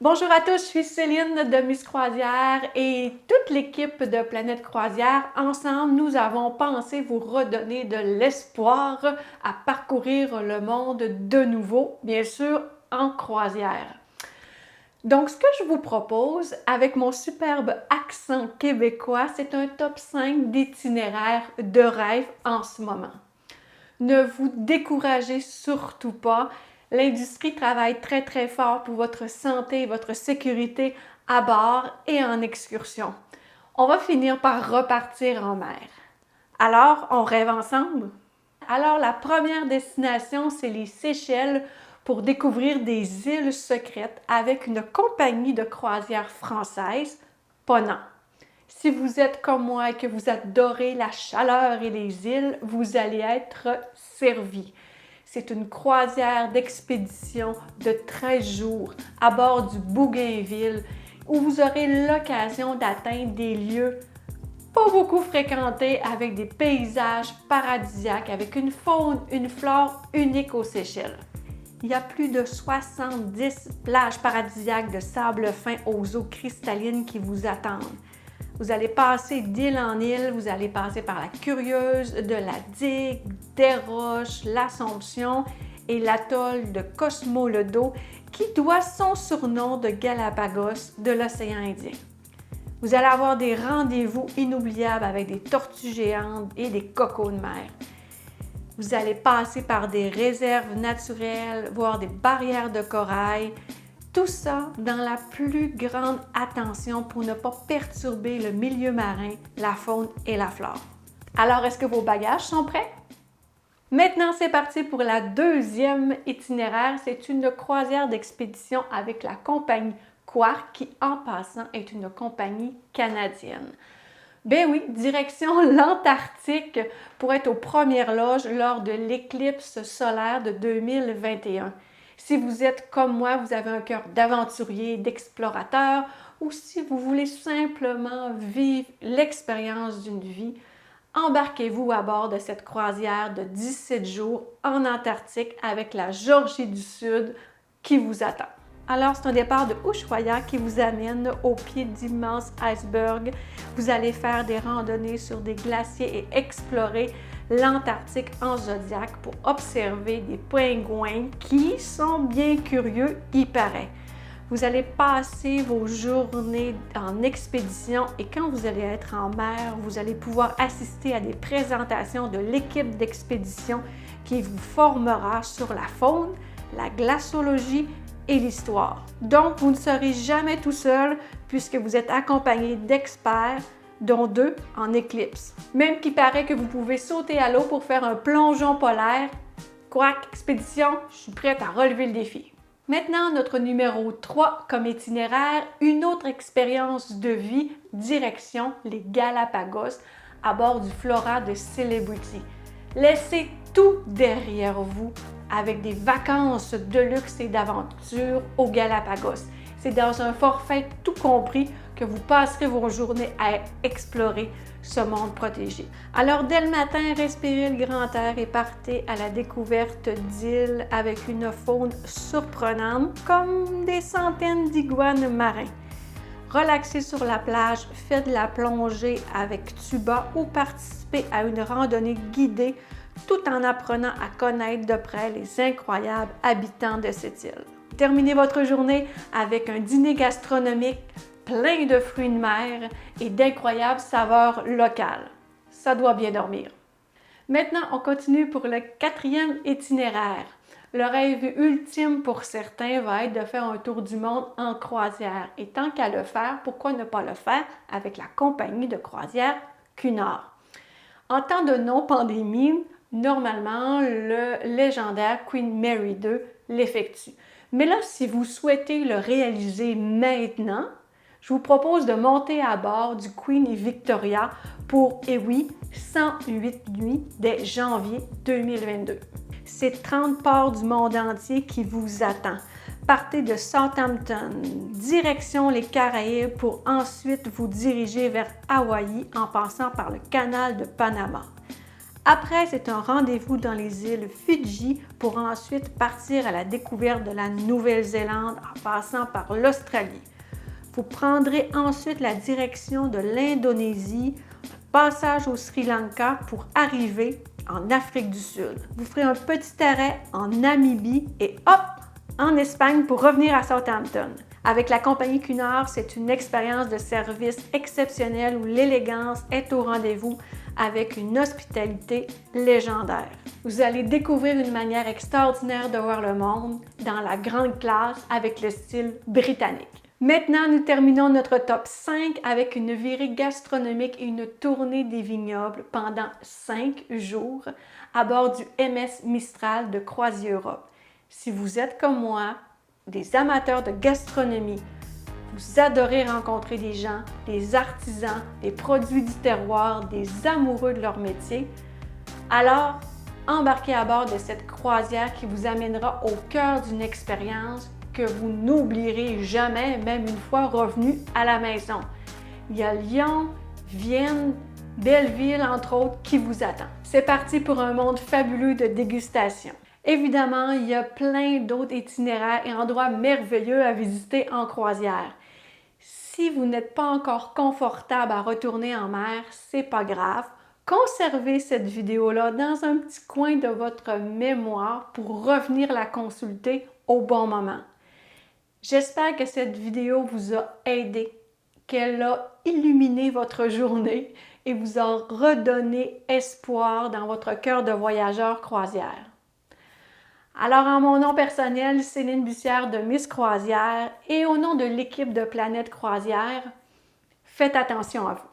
Bonjour à tous, je suis Céline de Miss Croisière et toute l'équipe de Planète Croisière. Ensemble, nous avons pensé vous redonner de l'espoir à parcourir le monde de nouveau, bien sûr en croisière. Donc, ce que je vous propose avec mon superbe accent québécois, c'est un top 5 d'itinéraires de rêve en ce moment. Ne vous découragez surtout pas. L'industrie travaille très fort pour votre santé et votre sécurité à bord et en excursion. On va finir par repartir en mer. Alors, on rêve ensemble? Alors, la première destination, c'est les Seychelles pour découvrir des îles secrètes avec une compagnie de croisière française, Ponant. Si vous êtes comme moi et que vous adorez la chaleur et les îles, vous allez être servi. C'est une croisière d'expédition de 13 jours à bord du Bougainville où vous aurez l'occasion d'atteindre des lieux pas beaucoup fréquentés avec des paysages paradisiaques, avec une faune, une flore unique aux Seychelles. Il y a plus de 70 plages paradisiaques de sable fin aux eaux cristallines qui vous attendent. Vous allez passer d'île en île, vous allez passer par la Curieuse, de la Digue, des Roches, l'Assomption et l'atoll de Cosmo-le-Dos qui doit son surnom de Galapagos de l'océan Indien. Vous allez avoir des rendez-vous inoubliables avec des tortues géantes et des cocos de mer. Vous allez passer par des réserves naturelles, voir des barrières de corail. Tout ça dans la plus grande attention pour ne pas perturber le milieu marin, la faune et la flore. Alors, est-ce que vos bagages sont prêts? Maintenant, c'est parti pour la deuxième itinéraire. C'est une croisière d'expédition avec la compagnie Quark qui, en passant, est une compagnie canadienne. Ben oui, direction l'Antarctique pour être aux premières loges lors de l'éclipse solaire de 2021. Si vous êtes comme moi, vous avez un cœur d'aventurier, d'explorateur, ou si vous voulez simplement vivre l'expérience d'une vie, embarquez-vous à bord de cette croisière de 17 jours en Antarctique avec la Georgie du Sud qui vous attend. Alors, c'est un départ de Ushuaia qui vous amène au pied d'immenses icebergs. Vous allez faire des randonnées sur des glaciers et explorer l'Antarctique en zodiaque pour observer des pingouins qui sont bien curieux, il paraît. Vous allez passer vos journées en expédition et quand vous allez être en mer, vous allez pouvoir assister à des présentations de l'équipe d'expédition qui vous formera sur la faune, la glaciologie et l'histoire. Donc, vous ne serez jamais tout seul puisque vous êtes accompagné d'experts, dont 2 en éclipse. Même qu'il paraît que vous pouvez sauter à l'eau pour faire un plongeon polaire. Quark Expédition, je suis prête à relever le défi. Maintenant, notre numéro 3 comme itinéraire, une autre expérience de vie, direction les Galapagos à bord du Flora de Celebrity. Laissez tout derrière vous avec des vacances de luxe et d'aventure aux Galapagos. C'est dans un forfait tout compris que vous passerez vos journées à explorer ce monde protégé. Alors, dès le matin, respirez le grand air et partez à la découverte d'îles avec une faune surprenante, comme des centaines d'iguanes marins. Relaxez sur la plage, faites de la plongée avec tuba ou participez à une randonnée guidée tout en apprenant à connaître de près les incroyables habitants de cette île. Terminez votre journée avec un dîner gastronomique plein de fruits de mer et d'incroyables saveurs locales. Ça doit bien dormir. Maintenant, on continue pour le 4e itinéraire. Le rêve ultime pour certains va être de faire un tour du monde en croisière. Et tant qu'à le faire, pourquoi ne pas le faire avec la compagnie de croisière Cunard? En temps de non-pandémie, normalement, le légendaire Queen Mary II l'effectue. Mais là, si vous souhaitez le réaliser maintenant, je vous propose de monter à bord du Queen Victoria pour, et oui, 108 nuits dès janvier 2022. C'est 30 ports du monde entier qui vous attend. Partez de Southampton, direction les Caraïbes pour ensuite vous diriger vers Hawaï en passant par le canal de Panama. Après, c'est un rendez-vous dans les îles Fidji pour ensuite partir à la découverte de la Nouvelle-Zélande en passant par l'Australie. Vous prendrez ensuite la direction de l'Indonésie, passage au Sri Lanka pour arriver en Afrique du Sud. Vous ferez un petit arrêt en Namibie et hop, en Espagne pour revenir à Southampton. Avec la compagnie Cunard, c'est une expérience de service exceptionnelle où l'élégance est au rendez-vous avec une hospitalité légendaire. Vous allez découvrir une manière extraordinaire de voir le monde dans la grande classe avec le style britannique. Maintenant, nous terminons notre top 5 avec une virée gastronomique et une tournée des vignobles pendant 5 jours à bord du MS Mistral de CroisiEurope. Si vous êtes comme moi, des amateurs de gastronomie, vous adorez rencontrer des gens, des artisans, des produits du terroir, des amoureux de leur métier, alors embarquez à bord de cette croisière qui vous amènera au cœur d'une expérience que vous n'oublierez jamais, même une fois revenu à la maison. Il y a Lyon, Vienne, Belleville, entre autres, qui vous attend. C'est parti pour un monde fabuleux de dégustation. Évidemment, il y a plein d'autres itinéraires et endroits merveilleux à visiter en croisière. Si vous n'êtes pas encore confortable à retourner en mer, c'est pas grave. Conservez cette vidéo-là dans un petit coin de votre mémoire pour revenir la consulter au bon moment. J'espère que cette vidéo vous a aidé, qu'elle a illuminé votre journée et vous a redonné espoir dans votre cœur de voyageur croisière. Alors, en mon nom personnel, Céline Bussière de Miss Croisière et au nom de l'équipe de Planète Croisière, faites attention à vous.